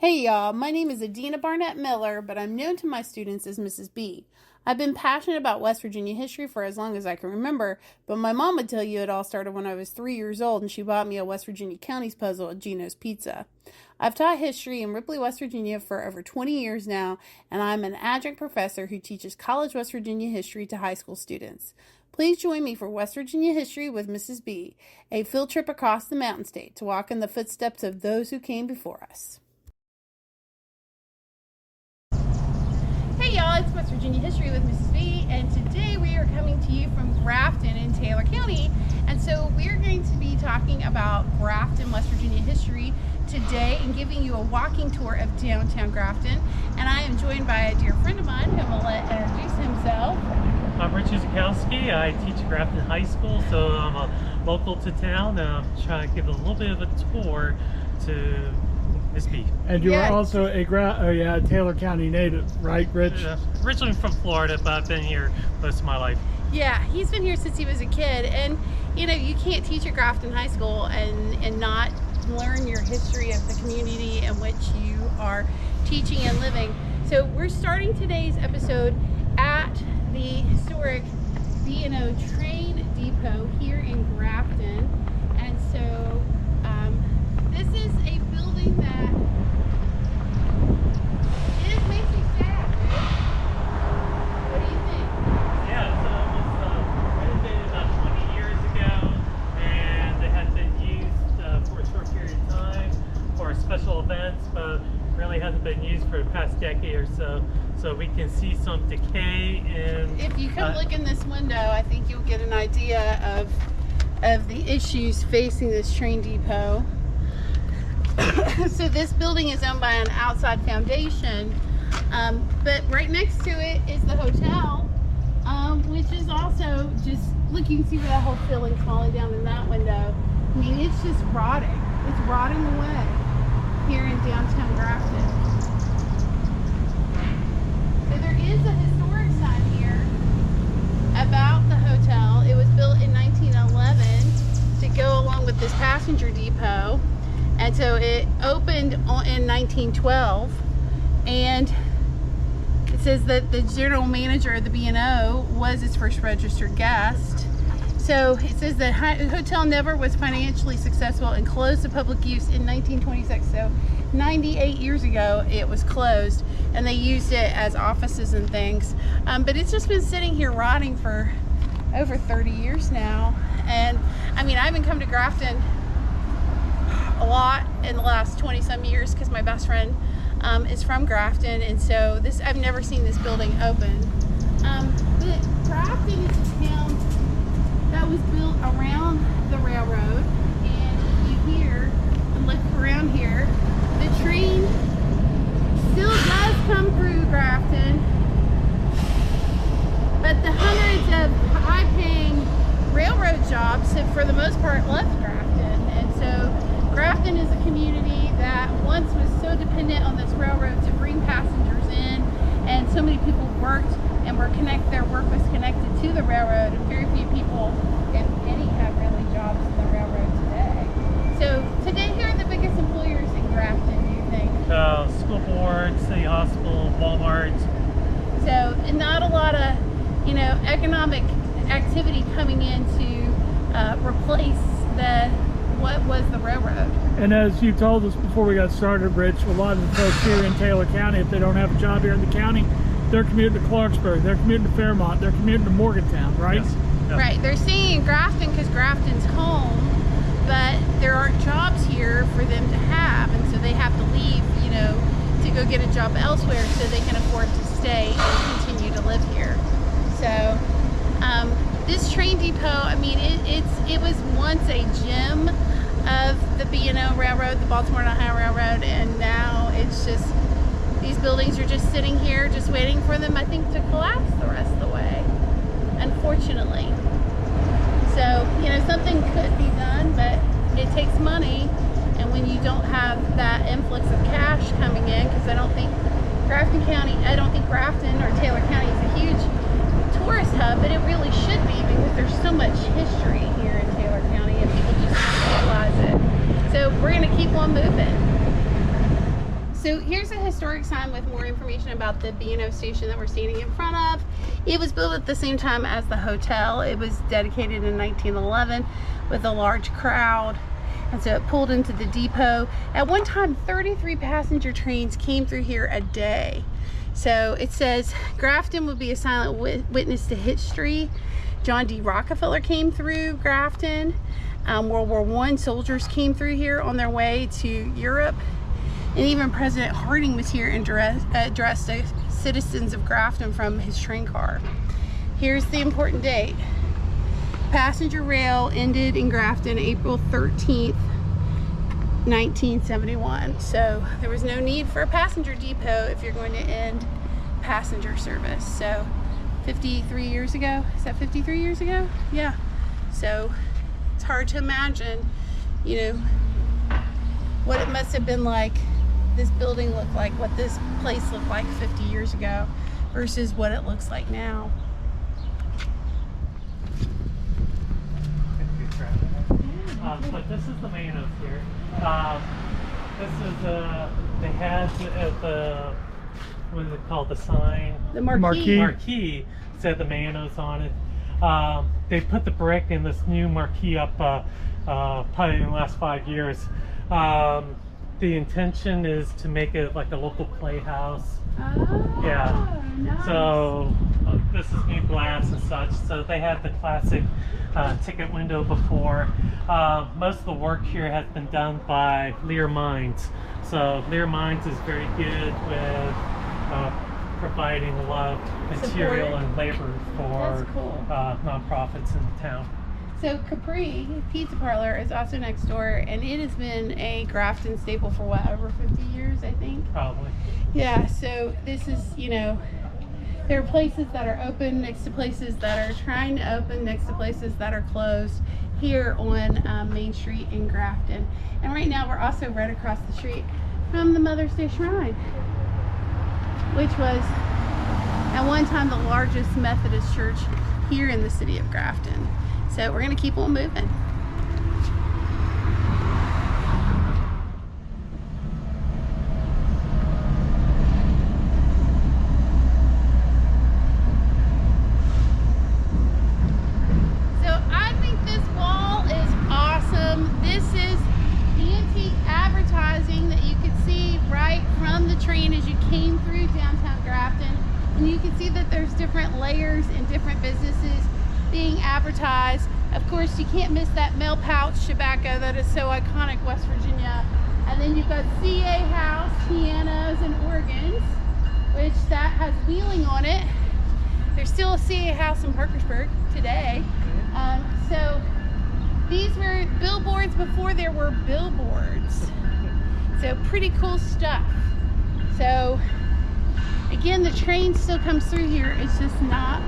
Hey y'all, my name is Adina Barnett Miller, but I'm known to my students as Mrs. B. I've been passionate about West Virginia history for as long as I can remember, but my mom would tell you it all started when I was 3 years old and she bought me a West Virginia counties puzzle at Gino's Pizza. I've taught history in Ripley, West Virginia for over 20 years now, and I'm an adjunct professor who teaches college West Virginia history to high school students. Please join me for West Virginia History with Mrs. B, a field trip across the Mountain State to walk in the footsteps of those who came before us. Hey y'all, it's West Virginia History with Mrs. B, and today we are coming to you from Grafton in Taylor County. And so we're going to be talking about Grafton, West Virginia history today and giving you a walking tour of downtown Grafton. And I am joined by a dear friend of mine who will let introduce himself. I'm Richard Zakowski. I teach at Grafton High School, so I'm local to town. I'm trying to give a little bit of a tour to Miss B. And you are also a Taylor County native, right, Rich? Originally from Florida, but I've been here most of my life. Yeah, he's been here since he was a kid, and you know, you can't teach at Grafton High School and not learn your history of the community in which you are teaching and living. So we're starting today's episode at the historic B&O train depot here in Grafton. And so this is a building that makes me sad, right? What do you think? Yeah, so it was renovated about 20 years ago, and it had been used for a short period of time for special events, but really hasn't been used for the past decade or so. So we can see some decay in... If you come look in this window, I think you'll get an idea of the issues facing this train depot. So this building is owned by an outside foundation, but right next to it is the hotel, which is also just, look, you can see where that whole ceiling's falling down in that window. I mean, it's just rotting. It's rotting away here in downtown Grafton. So there is a historic sign here about the hotel. It was built in 1911 to go along with this passenger depot. And so it opened in 1912, and it says that the general manager of the B&O was its first registered guest. So it says that the hotel never was financially successful and closed to public use in 1926. So 98 years ago it was closed, and they used it as offices and things. But it's just been sitting here rotting for over 30 years now. And I mean, I haven't come to Grafton a lot in the last 20 some years because my best friend is from Grafton, and so I've never seen this building open. But Grafton is a town that was built around the railroad, and you hear and look around here, the train still does come through Grafton, but the hundreds of high-paying railroad jobs have for the most part left Grafton. And so Grafton is a community that once was so dependent on this railroad to bring passengers in, and so many people worked and their work was connected to the railroad, and very few people, if any, have really jobs in the railroad today. So today, who are the biggest employers in Grafton, do you think? School board, city hospital, Walmart. So, and not a lot of, economic activity coming in to replace what was the railroad. And as you told us before we got started, Rich, a lot of the folks here in Taylor County, if they don't have a job here in the county, they're commuting to Clarksburg, they're commuting to Fairmont, they're commuting to Morgantown, right? Yes. Yep. Right, they're staying in Grafton because Grafton's home, but there aren't jobs here for them to have, and so they have to leave, to go get a job elsewhere so they can afford to stay and continue to live here. So this train depot, I mean, it was once a gem of the B&O Railroad, the Baltimore and Ohio Railroad, and now it's just, these buildings are just sitting here just waiting for them, I think, to collapse the rest of the way, unfortunately. So, something could be done, but it takes money, and when you don't have that influx of cash coming in, because I don't think Grafton or Taylor County is a huge tourist hub, but it really should be, because there's so much history here in Taylor County and people just don't realize it. So we're going to keep on moving. So here's a historic sign with more information about the B&O station that we're standing in front of. It was built at the same time as the hotel. It was dedicated in 1911 with a large crowd. And so it pulled into the depot. At one time, 33 passenger trains came through here a day. So it says Grafton would be a silent witness to history. John D. Rockefeller came through Grafton. World War I soldiers came through here on their way to Europe. And even President Harding was here and addressed the citizens of Grafton from his train car. Here's the important date. Passenger rail ended in Grafton April 13th, 1971. So there was no need for a passenger depot if you're going to end passenger service. So 53 years ago, is that 53 years ago? Yeah. So it's hard to imagine, you know, what it must have been like, this building looked like, what this place looked like 50 years ago versus what it looks like now. But this is the main house here. This is they had the what is it called? The sign. The marquee. Marquee said the Manos on it. They put the brick in this new marquee up probably in the last 5 years. The intention is to make it like a local playhouse. Oh, Yeah. nice. So this is new glass and such. So they had the classic ticket window before. Most of the work here has been done by Lear Mines. So Lear Mines is very good with providing a lot of material Support. and labor for That's cool. nonprofits in the town. So Capri Pizza Parlor is also next door, and it has been a Grafton staple for what, over 50 years, I think? Probably. Yeah, so this is, you know, there are places that are open next to places that are trying to open next to places that are closed here on Main Street in Grafton. And right now we're also right across the street from the Mother's Day Shrine, which was at one time the largest Methodist church here in the city of Grafton. So we're going to keep on moving. So I think this wall is awesome. This is antique advertising that you could see right from the train as you came through downtown Grafton. And you can see that there's different layers and different businesses being advertised. Of course, you can't miss that mail pouch tobacco that is so iconic, West Virginia. And then you've got CA House, pianos and organs, which that has wheeling on it. There's still a CA House in Parkersburg today. So these were billboards before there were billboards. So pretty cool stuff. So again, the train still comes through here. It's just not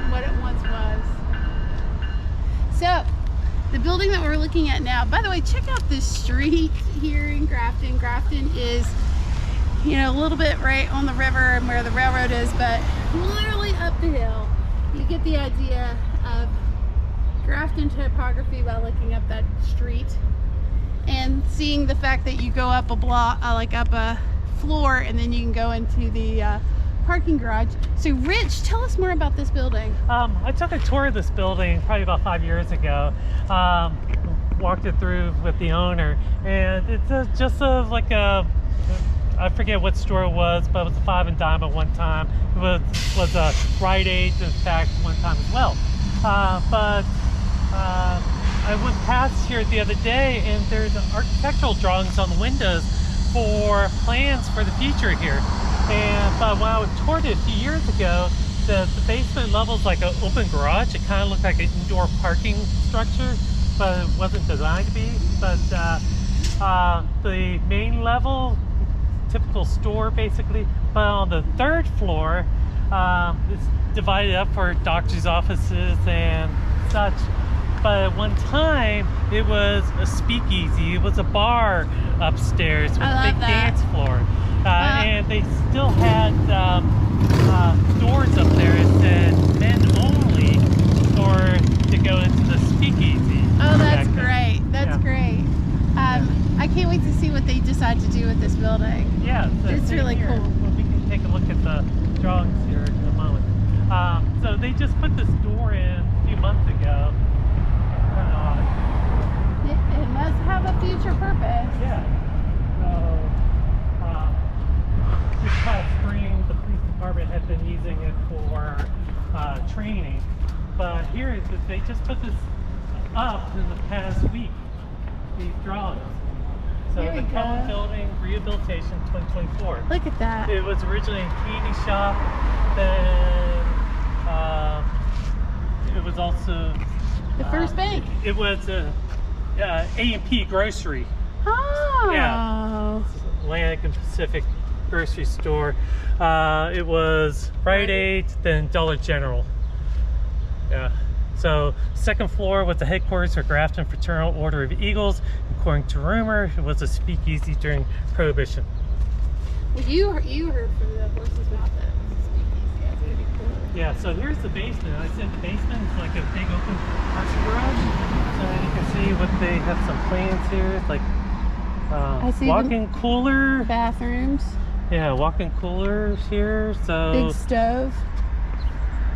what it once was. So the building that we're looking at now, by the way, check out this street here in Grafton. Grafton is, you know, a little bit right on the river and where the railroad is, but literally up the hill. You get the idea of Grafton topography by looking up that street and seeing the fact that you go up a block, like up a floor, and then you can go into the parking garage. So Rich, tell us more about this building. I took a tour of this building probably about 5 years ago. Walked it through with the owner, and it's just like a, I forget what store it was, but it was a 5 and dime at one time. It was a Rite Aid, in fact, one time as well. But I went past here the other day, and there's architectural drawings on the windows for plans for the future here. And but when I toured it a few years ago, the basement level is like an open garage. It kind of looked like an indoor parking structure, but it wasn't designed to be. But the main level, typical store basically. But on the third floor, it's divided up for doctor's offices and such. But at one time, it was a speakeasy. It was a bar upstairs with a big dance floor. And they still had doors up there that said men only, or to go into the speakeasy. Oh, that's great. That's great. I can't wait to see what they decide to do with this building. Yeah, so It's really here, cool. well, we can take a look at the drawings here in a moment. So they just put this door in a few months ago. It must have a future purpose. Yeah. So this past spring, the police department had been using it for training, but here is that they just put this up in the past week. These drawings. So There we the Cullen go. Building Rehabilitation 2024. Look at that. It was originally a community shop, then it was also The first bank. It was a A&P grocery, Oh. Yeah. Atlantic and Pacific grocery store. It was Rite Aid, then Dollar General. Yeah. So second floor was the headquarters for Grafton Fraternal Order of Eagles. According to rumor, it was a speakeasy during Prohibition. Well, you heard from the horse's mouth that it was a speakeasy. That's pretty cool. Yeah, so here's the basement. I said the basement is like a big open parking garage. So you can see what they have some plans here. It's like I see walk-in cooler. Bathrooms. Yeah, walk-in coolers here. So Big stove.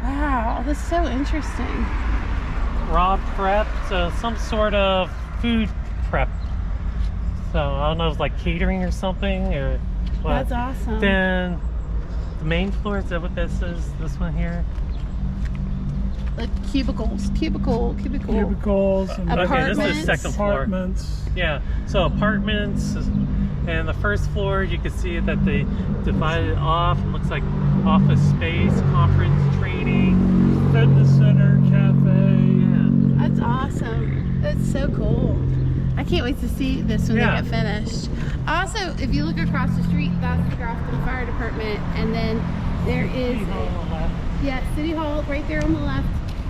Wow, that's so interesting. raw prep, so some sort of food prep. So I don't know if it's like catering or something or what. That's awesome. Then the main floor, is that what this is? This one here? Like cubicles. Cubicle. Cubicles and Okay, this is the Apartments. second floor. apartments. Yeah, so apartments, and the first floor you can see that they divided it off. It looks like office space, conference, training. Fitness center, cafe. Yeah. That's awesome. That's so cool. I can't wait to see this when Yeah. they get finished. Also, if you look across the street, that's the Grafton Fire Department, and then there is City Hall on the left. City Hall right there on the left,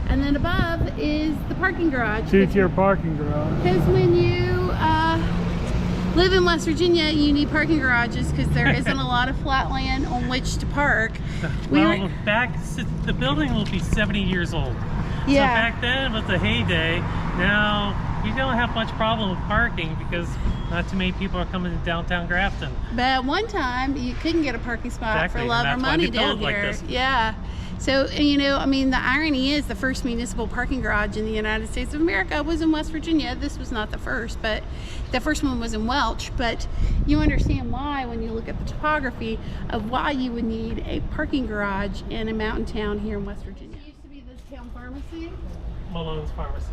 and then above is the parking garage. Two-tier parking garage. Because when you live in West Virginia, you need parking garages because there isn't a lot of flat land on which to park. We Well, were- the building will be 70 years old. Yeah. So back then was the heyday. Now you don't have much problem with parking because not too many people are coming to downtown Grafton. But at one time, you couldn't get a parking spot Exactly, for and love or that's why money they built down it like here. this. Yeah. So, you know, I mean, the irony is the first municipal parking garage in the United States of America was in West Virginia. This was not the first, but the first one was in Welch. But you understand why when you look at the topography of why you would need a parking garage in a mountain town here in West Virginia. It used to be this town pharmacy. Malone's Pharmacy.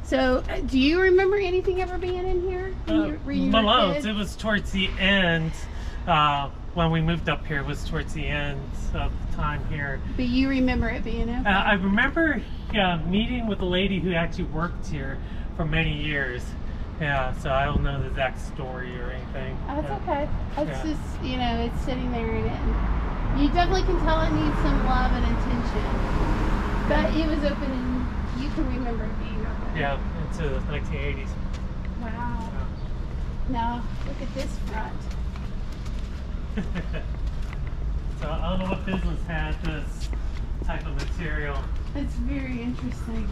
So, do you remember anything ever being in here? When you were a Malone's. kid? It was towards the end. When we moved up here, it was towards the end of the time here. But you remember it being open? I remember meeting with a lady who actually worked here for many years. Yeah, so I don't know the exact story or anything. That's Yeah. okay. It's Yeah. just, you know, it's sitting there and you definitely can tell it needs some love and attention. But it was open and you can remember it being open. Yeah, into the 1980s. Wow. Now, look at this front. So I don't know what business had this type of material. It's very interesting.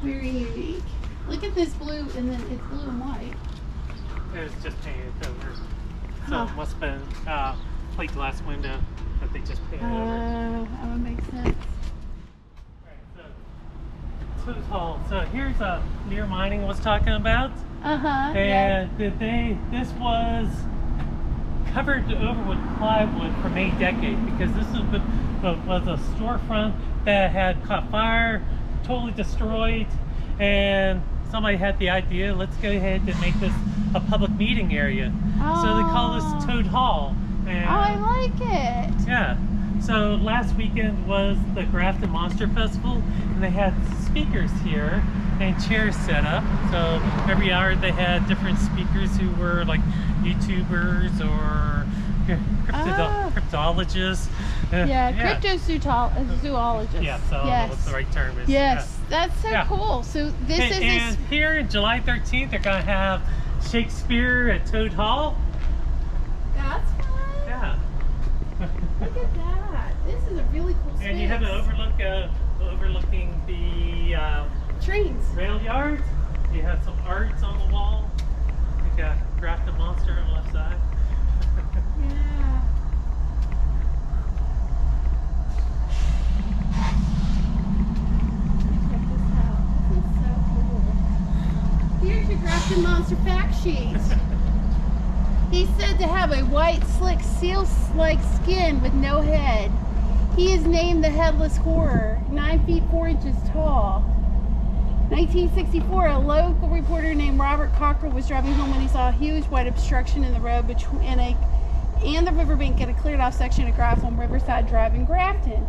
Very unique. Look at this blue, and then it's blue and white. It was just painted over. So Huh. it must have been plate glass window that they just painted over. That would make sense. Right, so Toad Hall. So here's near mining was talking about. Yeah. And this was covered over with plywood for many decades because this was a storefront that had caught fire, totally destroyed, and somebody had the idea, let's go ahead and make this a public meeting area. So they call this Toad Hall. And I like it. yeah. So last weekend was the Grafton Monster Festival, and they had speakers here and chairs set up. So every hour they had different speakers who were like YouTubers or cryptologists. Cryptozoologist. Yeah, so I don't know what the right term is. Yes, that's so Yeah. cool. So this And, is and here in July 13th, they're going to have Shakespeare at Toad Hall. that's fun. Yeah. Look at that. This is a really cool space. And you have an overlooking the trains. rail yard. You have some arts on the wall. You got Grafton Monster on the left side. Yeah. Check this out. This is so cool. Here's your Grafton Monster fact sheet. He's said to have a white, slick, seal-like skin with no head. He is named the Headless Horror, 9 feet 4 inches tall. 1964, a local reporter named Robert Cockrell was driving home when he saw a huge white obstruction in the road between and the riverbank at a cleared-off section of grass on Riverside Drive in Grafton.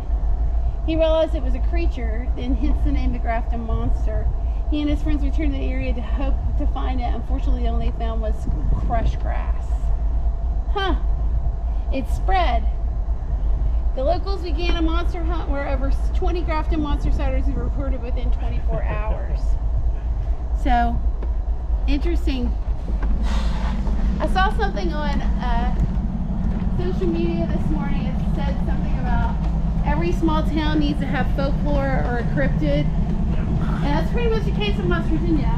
He realized it was a creature, and hence the name the Grafton Monster. He and his friends returned to the area to hope to find it. Unfortunately, all they found was crushed grass. Huh. It spread. The locals began a monster hunt where over 20 Grafton monster sightings were reported within 24 hours. So, interesting. I saw something on social media this morning. It said something about every small town needs to have folklore or a cryptid. And that's pretty much the case in West Virginia.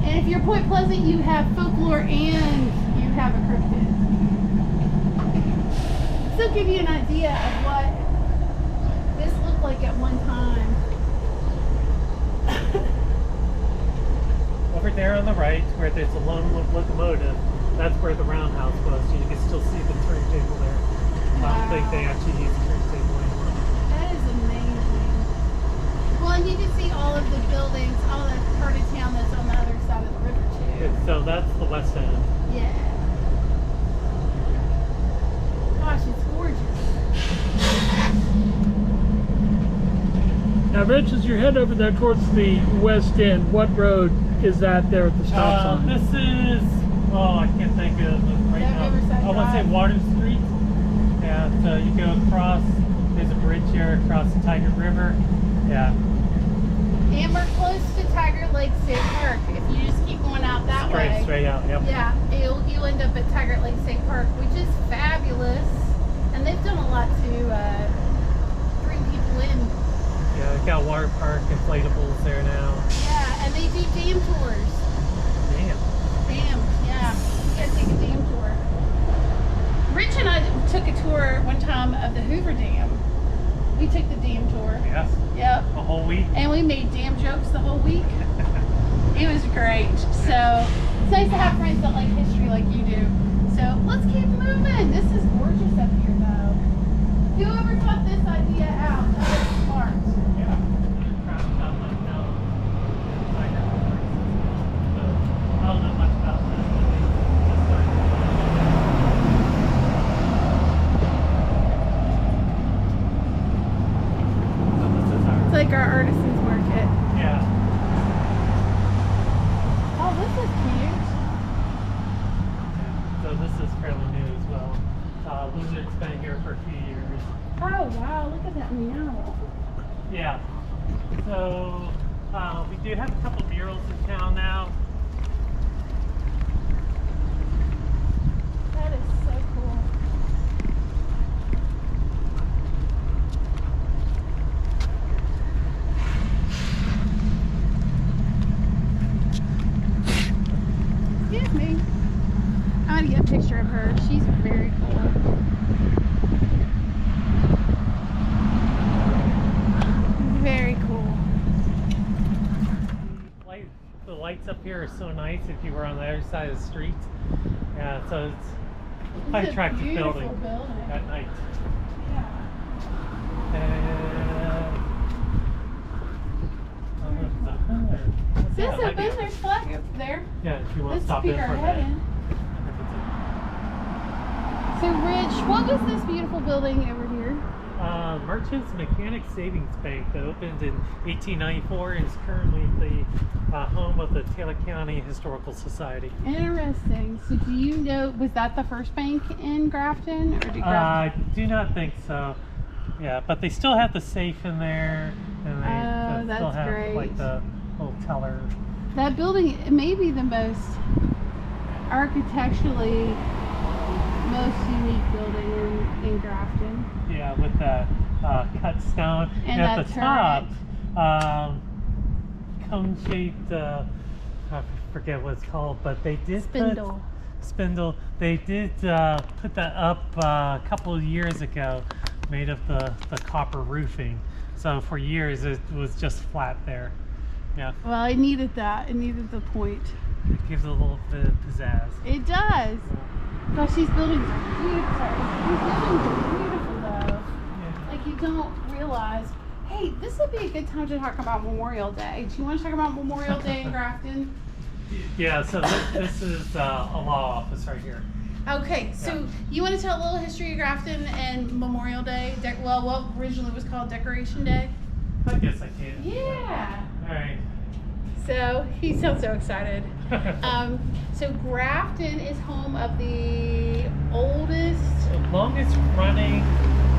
And if you're Point Pleasant, you have folklore and you have a cryptid. This will give you an idea of what this looked like at one time. Over there on the right, where there's a lone locomotive, that's where the roundhouse was. You can still see the turntable there. I don't think they actually use the turntable anymore. That is amazing. Well, and you can see all of the buildings, all that part of town that's on the other side of the river too. So that's the west end. Yeah. Gosh, it's gorgeous. Now, Rich, as you head over there towards the west end, what road is that there at the stop sign? This is, I can't think of it right now. I want to say Water Street. Yeah, so you go across, there's a bridge here across the Tygart River. Yeah. And we're close to Tygart Lake State Park. If you just keep going out that way. Straight out, yep. Yeah, you'll end up at Tygart Lake State Park, which is fabulous. And they've done a lot to bring people in. Yeah, they've got water park, inflatables there now. Yeah, and they do dam tours. Damn. Dam, yeah. You gotta take a dam tour. Rich and I took a tour one time of the Hoover Dam. We took the dam tour. Yes. Yep. A whole week. And we made dam jokes the whole week. It was great. So it's nice to have friends that like history like you do. So let's keep moving. This is gorgeous up here though. Whoever thought this idea out, that was smart. Yeah. I don't know much about this. It's like our artisans market. Yeah. Oh, this is cute. So this is fairly new as well. Lizard's been here for a few years. Oh wow, look at that mural. Yeah. So we do have a couple murals in town now. That is so cool. Excuse me. I want to get a picture of her. She's very cool. Very cool. The lights up here are so nice if you were on the other side of the street. Yeah, so it's quite It's a attractive beautiful building at night. Yeah. This open, there's flag up there. Yeah, if you want Let's to stop peek in our for a head minute. in. So Rich, what was this beautiful building over here? Merchants Mechanics Savings Bank that opened in 1894 and is currently the home of the Taylor County Historical Society. Interesting. So do you know, was that the first bank in Grafton? Or did Grafton? I do not think so. Yeah, but they still have the safe in there, and they that's still have great. like the little teller. That building may be the most architecturally most unique building in Grafton. Yeah, with the cut stone. And at that the top, cone-shaped I forget what it's called, but they did Spindle. Spindle. They did put that up a couple of years ago, made of the copper roofing. So for years it was just flat there. Yeah. Well, I needed that. It needed the point. It gives it a little bit of pizzazz. It does. Gosh, these buildings are beautiful. These buildings are beautiful, though. Yeah. Like, you don't realize. Hey, this would be a good time to talk about Memorial Day. Do you want to talk about Memorial Day in Grafton? Yeah, so this is a law office right here. Okay, so you want to tell a little history of Grafton and Memorial Day? Well, what originally was called Decoration Day? I guess I can. Yeah. All right. So he sounds so excited. So Grafton is home of the oldest, The longest running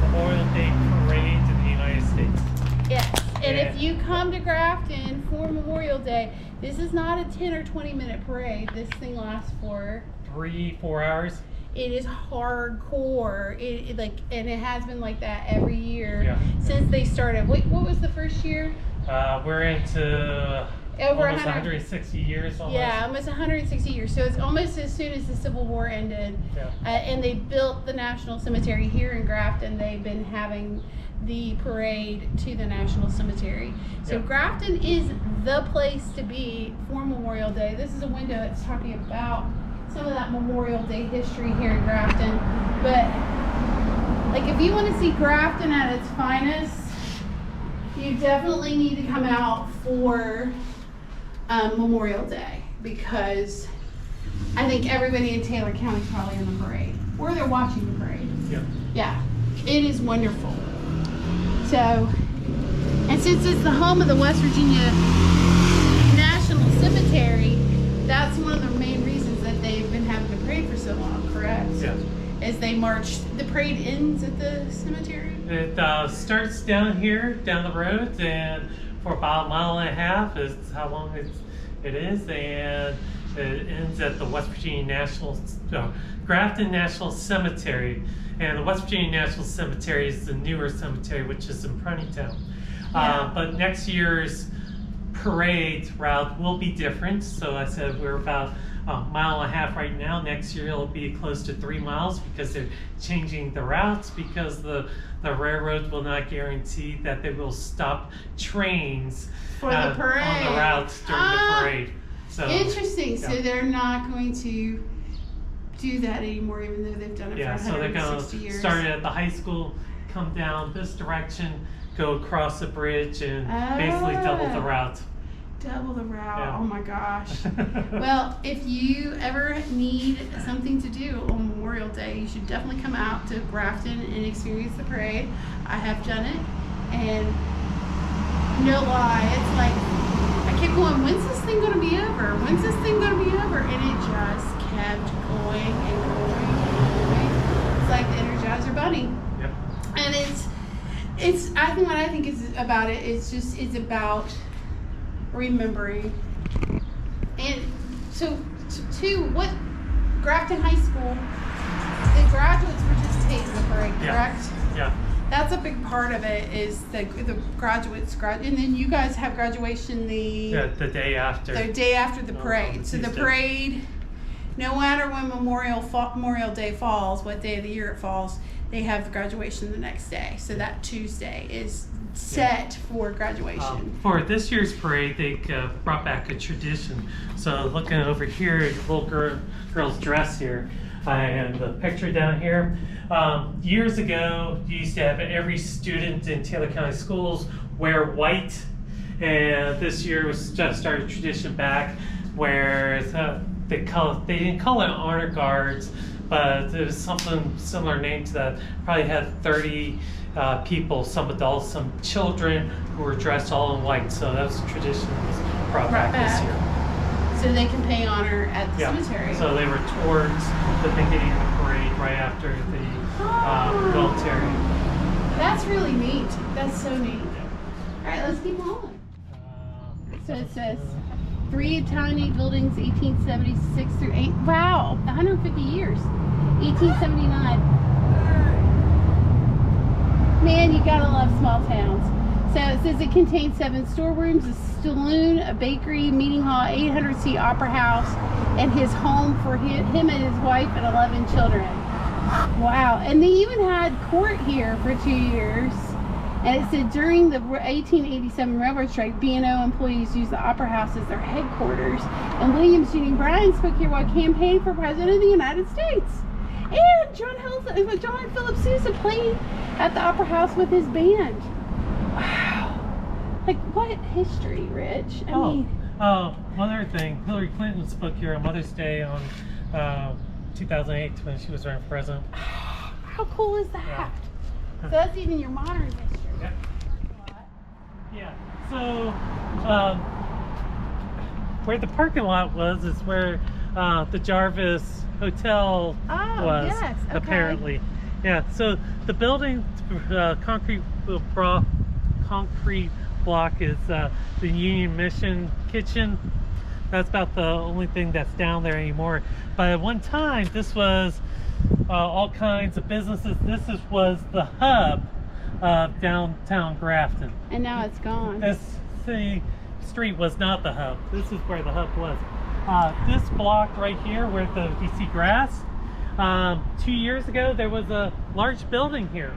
Memorial Day parade in the United States. yes. And Yeah. if you come to Grafton for Memorial Day, this is not a 10 or 20-minute parade. This thing lasts for 3-4 hours. it is hardcore. And it has been like that every year Yeah. since they started. What was the first year? We're into Over almost 100 160 years. Almost. Yeah, almost 160 years. So it's almost as soon as the Civil War ended. Yeah. And they built the National Cemetery here in Grafton. They've been having the parade to the National Cemetery. So Yeah. Grafton is the place to be for Memorial Day. This is a window that's talking about some of that Memorial Day history here in Grafton. But like, if you want to see Grafton at its finest, you definitely need to come out for Memorial Day, because I think everybody in Taylor County is probably in the parade, or they're watching the parade. Yeah. Yeah, it is wonderful. So, and since it's the home of the West Virginia National Cemetery, that's one of the main reasons that they've been having the parade for so long, correct? Yes. As they march, the parade ends at the cemetery? It starts down here, down the road, and for about 1.5 miles is how long it is, and it ends at the West Virginia Grafton National Cemetery. And the West Virginia National Cemetery is the newer cemetery, which is in Ponytown. Yeah. But next year's parade route will be different. So I said we're about 1.5 miles right now. Next year it'll be close to 3 miles, because they're changing the routes, because the railroad will not guarantee that they will stop trains For the parade. on the routes during the parade. So Interesting. yeah. So they're not going to do that anymore, even though they've done it Yeah, for so they're 160 going to years. start at the high school, come down this direction, go across the bridge, and basically double the route. Double the route. Yeah. Oh my gosh. Well, if you ever need something to do on Memorial Day, you should definitely come out to Grafton and experience the parade. I have done it, and no lie, it's like I kept going, when's this thing going to be over? When's this thing going to be over? And it just kept going and going and going. It's like the Energizer Bunny. Yep. And I think what I think is about it is just, it's about remembering. And so to what Grafton High School, the graduates participate in the parade, correct? Yeah. That's a big part of it, is the graduates and then you guys have graduation the day after. the day after the On parade. So the Tuesday. parade, no matter when Memorial Day falls, what day of the year it falls, they have the graduation the next day. So that Tuesday is set for graduation. For this year's parade, they brought back a tradition. So looking over here, the little girl's dress here, and the picture down here. Years ago, you used to have every student in Taylor County schools wear white, and this year was just started a tradition back where they didn't call it honor guards, but there was something similar name to that. Probably had 30 people, some adults, some children, who were dressed all in white. So that was a tradition that was brought back this year. So they can pay honor at the cemetery. So they were towards the beginning of the parade, right after the military. That's really neat. That's so neat. All right, let's keep on. So it says 3 tiny buildings, 1876 through 8. Wow, 150 years. 1879. Man, you gotta love small towns. So it says it contains 7 storerooms, a saloon, a bakery, meeting hall, 800-seat opera house, and his home for him and his wife and 11 children. Wow. And they even had court here for 2 years. And it said during the 1887 railroad strike, B&O employees used the opera house as their headquarters. And William Jennings Bryan spoke here while campaigning for president of the United States. And John Philip Sousa played at the opera house with his band. Wow. Like, what history, Rich? I mean, one other thing. Hillary Clinton spoke here on Mother's Day on 2008 when she was running for president. How cool is that? Yeah. So that's even your modern history. Yeah. Yeah. So, where the parking lot was is where the Jarvis Hotel was, yes. Okay. apparently. Yeah. So the building, concrete block is the Union Mission Kitchen. That's about the only thing that's down there anymore. But at one time, this was all kinds of businesses. Was the hub of downtown Grafton. And now it's gone. This street was not the hub. This is where the hub was. This block right here, where you see grass, 2 years ago there was a large building here,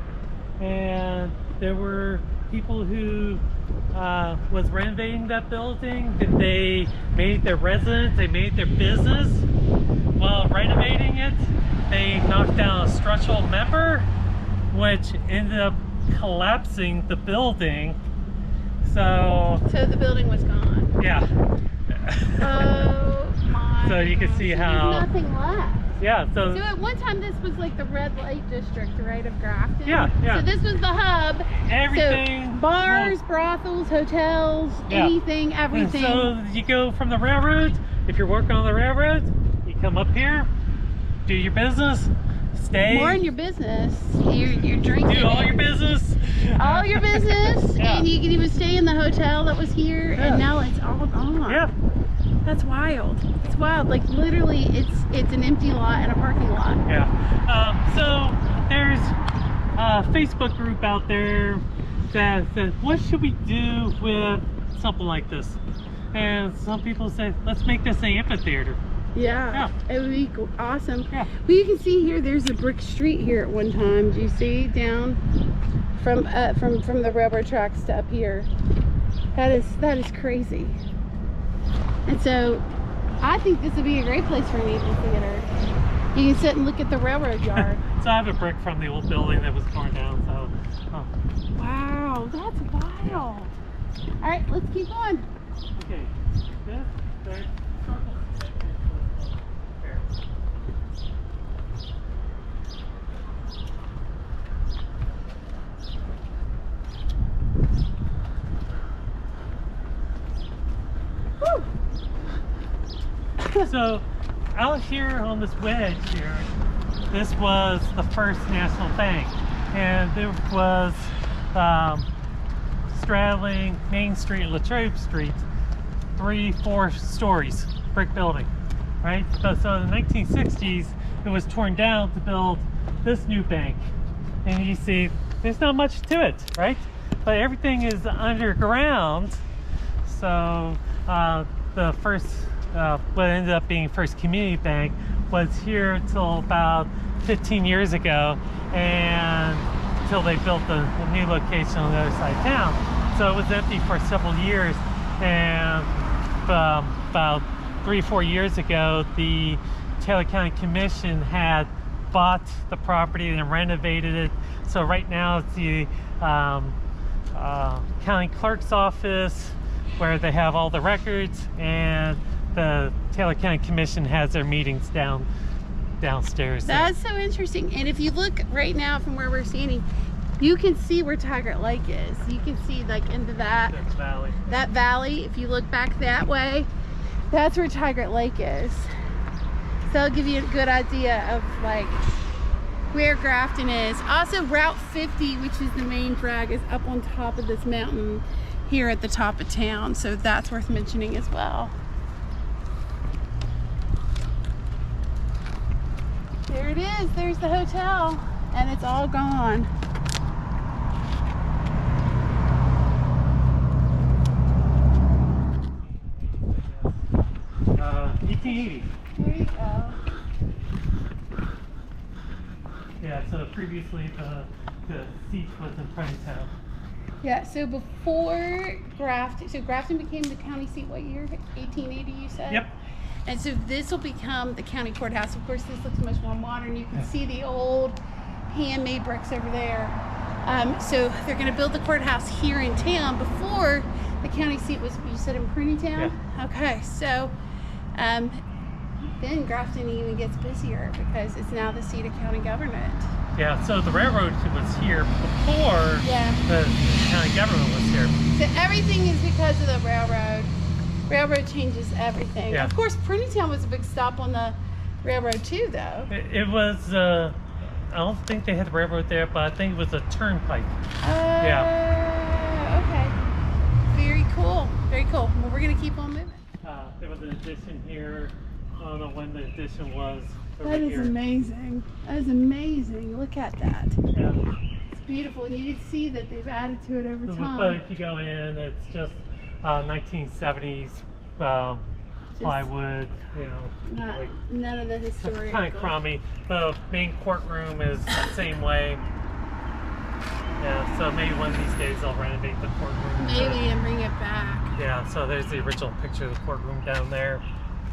and there were people who was renovating that building. They made their residence, they made their business. While renovating it, they knocked down a structural member, which ended up collapsing the building. So the building was gone. Yeah. Oh my. So you can see how there's nothing left. Yeah. So at one time this was like the red light district, right, of Grafton. Yeah. Yeah. So this was the hub. Everything. So bars, brothels, hotels, anything, everything. And so you go from the railroad. If you're working on the railroad, you come up here, do your business, stay. More in your business. You're drinking. Do all your business. All your business. Yeah. And you can even stay in the hotel that was here, and now it's all gone. Yeah. That's wild. It's wild. Like literally, it's an empty lot and a parking lot. Yeah. So there's a Facebook group out there that says, what should we do with something like this? And some people say, let's make this an amphitheater. Yeah. It would be awesome. Yeah. Well, you can see here, there's a brick street here at one time. Do you see down from the railroad tracks to up here? That is crazy. And so I think this would be a great place for an amphitheater. You can sit and look at the railroad yard. So I have a brick from the old building that was torn down. So. Wow, that's wild. All right, let's keep going. Okay. This circle. So out here on this wedge here, this was the First National Bank, and there was straddling Main Street and Latrobe Street, 3-4 stories, brick building, right? So in the 1960s, it was torn down to build this new bank, and you see there's not much to it, right? But everything is underground. So the first what ended up being First Community Bank was here until about 15 years ago, and until they built a new location on the other side of town. So it was empty for several years, and about 3-4 years ago, the Taylor County Commission had bought the property and renovated it. So right now it's the county clerk's office, where they have all the records, and the Taylor County Commission has their meetings downstairs. That's so interesting. And if you look right now from where we're standing, you can see where Tygart Lake is. You can see like into that valley. That valley. If you look back that way, that's where Tygart Lake is. So that'll give you a good idea of like where Grafton is. Also, Route 50, which is the main drag, is up on top of this mountain here at the top of town. So that's worth mentioning as well. There it is. There's the hotel, and it's all gone. previously the seat was in Princeton. Yeah, so before Grafton, so Grafton became the county seat what year? 1880, you said? Yep. And so this will become the county courthouse. Of course, this looks much more modern. You can see the old handmade bricks over there. So they're going to build the courthouse here in town. Before, the county seat was, you said, in Princeton? Yeah. Okay, so then Grafton even gets busier because it's now the seat of county government. Yeah, so the railroad was here before the county government was here. So everything is because of the railroad. Railroad changes everything. Yeah. Of course, Princeton was a big stop on the railroad too, though. It was, I don't think they had the railroad there, but I think it was a turnpike. Okay. Very cool. Very cool. Well, we're going to keep on moving. There was an addition here. I don't know when the addition was. That is amazing. That is amazing. Look at that. Yeah. It's beautiful. And you can see that they've added to it over But time. if you go in, it's just 1970s plywood, you know. Like, None of the historic. kind of crummy. The main courtroom is the same way. Yeah, so maybe one of these days they'll renovate the courtroom. Maybe and bring it back. Yeah, so there's the original picture of the courtroom down there.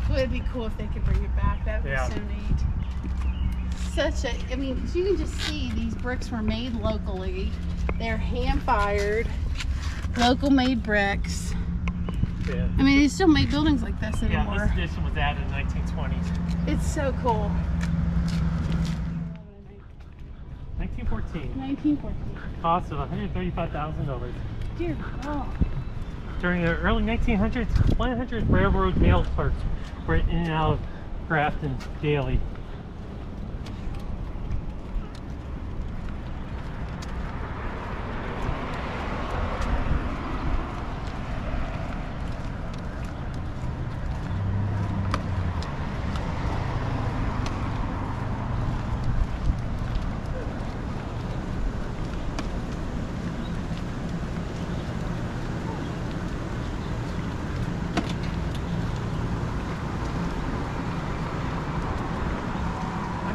It would be cool if they could bring it back. That would be so neat. I mean, 'cause you can just see these bricks were made locally. They're hand fired, local made bricks. Yeah. I mean, they still make buildings like this anymore. Yeah, this addition was added in 1920. It's so cool. 1914. 1914. Cost of $135,000. Dear God. During the early 1900s, 100 railroad mail clerks were in and out of Grafton daily.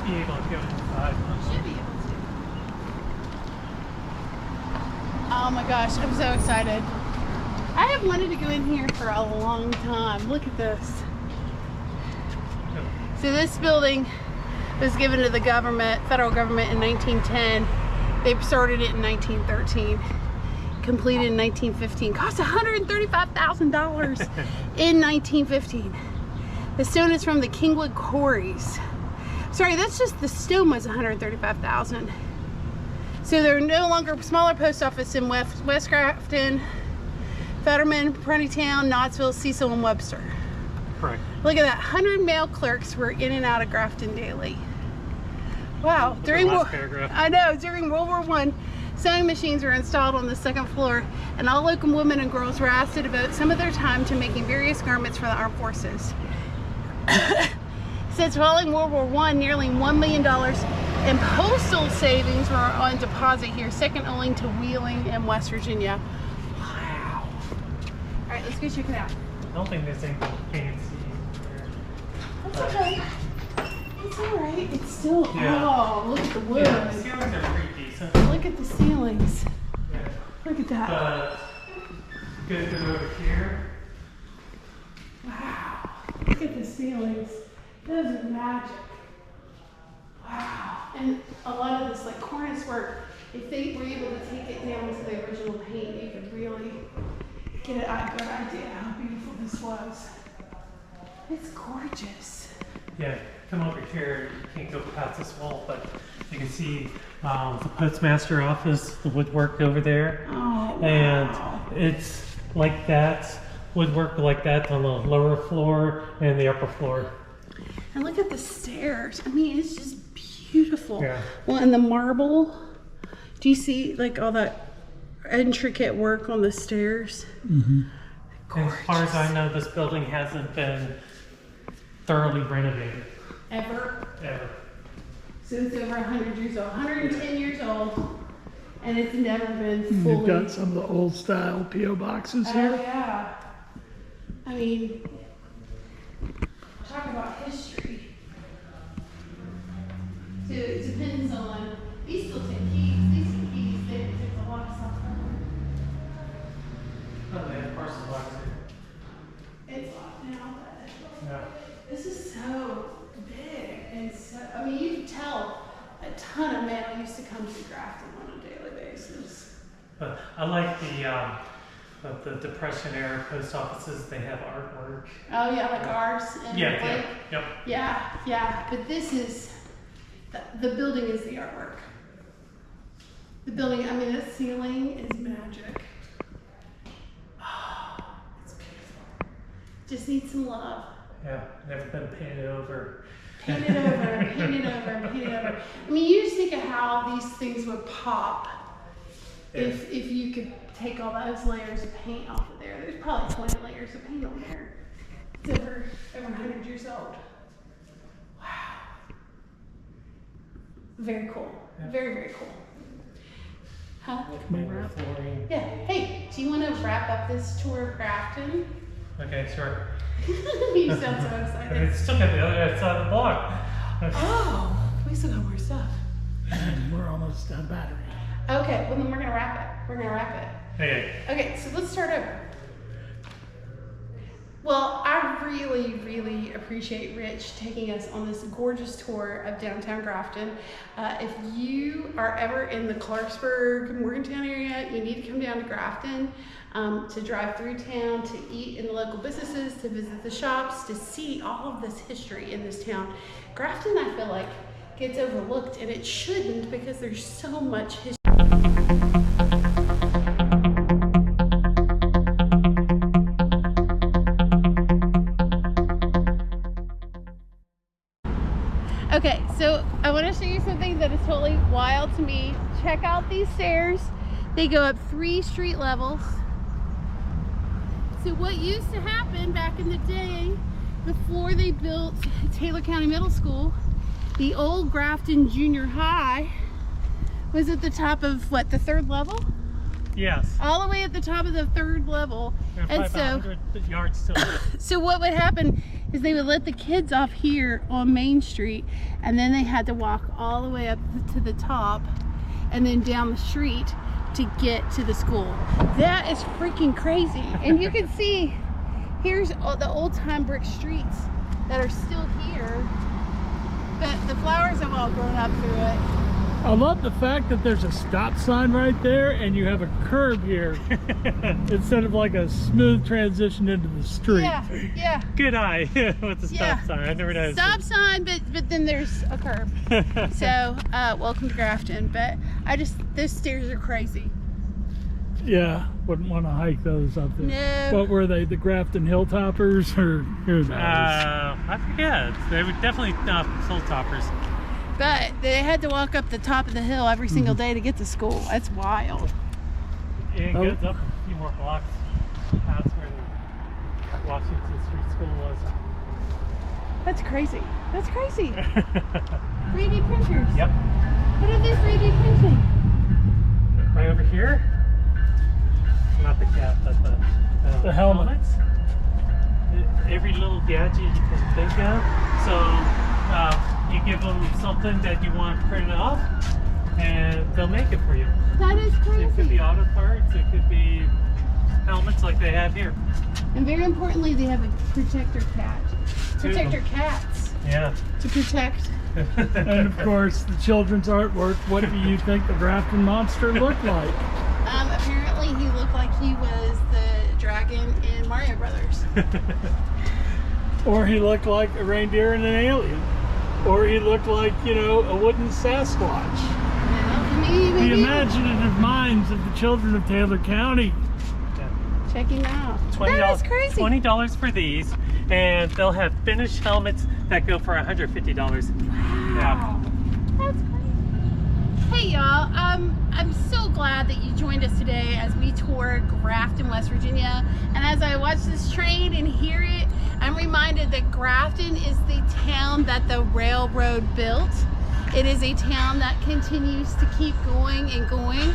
Be able to go inside. Should be able to. Oh my gosh, I'm so excited. I have wanted to go in here for a long time. Look at this. So this building was given to the government, federal government in 1910. They started it in 1913. Completed in 1915. Cost $135,000 in 1915. The stone is from the Kingwood Quarries. Sorry, that's just the stone was $135,000. So there are no longer smaller post office in West Grafton, Fetterman, Princeton, Knoxville, Cecil, and Webster. Correct. Look at that, 100 mail clerks were in and out of Grafton daily. Wow, during during World War I, sewing machines were installed on the second floor, and all local women and girls were asked to devote some of their time to making various garments for the armed forces. Since following World War I, nearly $1 million in postal savings were on deposit here, second only to Wheeling and West Virginia. Wow. All right, let's go check it out. I don't think there's anything fancy here. That's okay. It's all right. It's still, Yeah. oh, look at the wood. Yeah, the ceilings are pretty decent. Look at the ceilings. Yeah. Look at that. But good to go over here. Wow. Look at the ceilings. Those are magic. Wow. And a lot of this like cornice work, if they were able to take it down to the original paint, you could really get a good idea how beautiful this was. It's gorgeous. Yeah, come over here. You can't go past this wall, but you can see the postmaster office, the woodwork over there. Oh, wow. And it's like that, woodwork like that on the lower floor and the upper floor. And look at the stairs. I mean, it's just beautiful. Yeah. Well, and the marble. Do you see like all that intricate work on the stairs? Mm-hmm. As far as I know, this building hasn't been thoroughly renovated. Ever? Ever. So it's over 100 years old. 110 years old. And it's never been fully. You've got some of the old style P.O. boxes Oh, here. yeah. I mean, talk about history. So it depends on, these big. And so, I mean, you can tell a ton of mail used to come through Grafton on a daily basis. But I like the Depression era post offices. They have artwork. Oh yeah, like ours. And Yeah. Yeah. But this is, the building is the artwork. The building, I mean, the ceiling is magic. Oh, it's beautiful. Just needs some love. Yeah, never been painted over. Painted over, painted over, painted over. I mean, you just think of how these things would pop if you could take all those layers of paint off of there. There's probably 20 layers of paint on there. It's over 100 years old. Wow. Very cool. Yeah. Very, very cool. Huh? Flooring. Yeah. Hey, do you want to wrap up this tour of Grafton? Okay, sure. You sound so excited. It's still got the other side of the block. Oh, we still got more stuff. And we're almost out of battery. Okay, well then we're gonna wrap it. We're gonna wrap it. Okay. Okay, so let's start over. Well, I really, really appreciate Rich taking us on this gorgeous tour of downtown Grafton. If you are ever in the Clarksburg, Morgantown area, you need to come down to Grafton to drive through town, to eat in the local businesses, to visit the shops, to see all of this history in this town. Grafton, I feel like, gets overlooked, and it shouldn't, because there's so much history. Okay, so I want to show you something that is totally wild to me. Check out these stairs. They go up 3 street levels. So what used to happen back in the day, before they built Taylor County Middle School, the old Grafton Junior High was at the top of, what, the 3rd level? Yes. All the way at the top of the 3rd level. And so 100 yards still. So what would happen is they would let the kids off here on Main Street, and then they had to walk all the way up to the top and then down the street to get to the school. That is freaking crazy. And you can see here's all the old time brick streets that are still here, but the flowers have all grown up through it. I love the fact that there's a stop sign right there and you have a curb here instead of like a smooth transition into the street. Yeah. Good eye with the stop sign. I never noticed. Stop sign, but then there's a curb. So, welcome to Grafton. But those stairs are crazy. Yeah, wouldn't want to hike those up there. No. What were they, the Grafton Hilltoppers, or who knows? I forget. They were definitely not Hilltoppers. But they had to walk up the top of the hill every single day to get to school. That's wild. It goes up a few more blocks past where the Washington Street School was. That's crazy. That's crazy. 3D printers. Yep. What are they 3D printing? Right over here. Not the cap, but the helmets. Every little gadget you can think of. So you give them something that you want printed off, and they'll make it for you. That is crazy. It could be auto parts, it could be helmets like they have here. And very importantly, they have a protector cat. Protector cats. Yeah. To protect. And of course, the children's artwork. What do you think the Grafton monster looked like? Apparently he looked like he was the dragon in Mario Brothers. Or he looked like a reindeer and an alien. Or he looked like, you know, a wooden Sasquatch. Yeah, maybe. The imaginative minds of the children of Taylor County. Check him out. $20, That is crazy. $20 for these, and they'll have finished helmets that go for $150. Wow. Yeah. That's crazy. Hey y'all, I'm so glad that you joined us today as we tour Grafton, West Virginia. And as I watch this train and hear it, I'm reminded that Grafton is the town that the railroad built. It is a town that continues to keep going and going.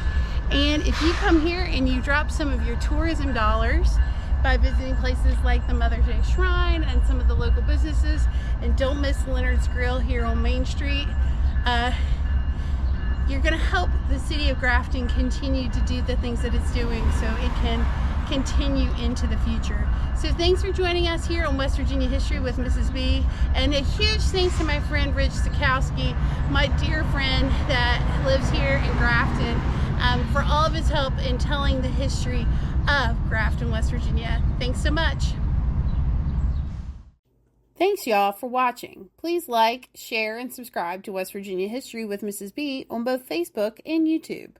And if you come here and you drop some of your tourism dollars by visiting places like the Mother's Day Shrine and some of the local businesses, and don't miss Leonard's Grill here on Main Street, you're going to help the city of Grafton continue to do the things that it's doing so it can continue into the future. So thanks for joining us here on West Virginia History with Mrs. B. And a huge thanks to my friend Rich Sikowski, my dear friend that lives here in Grafton, for all of his help in telling the history of Grafton, West Virginia. Thanks so much. Thanks, y'all, for watching. Please like, share, and subscribe to West Virginia History with Mrs. B on both Facebook and YouTube.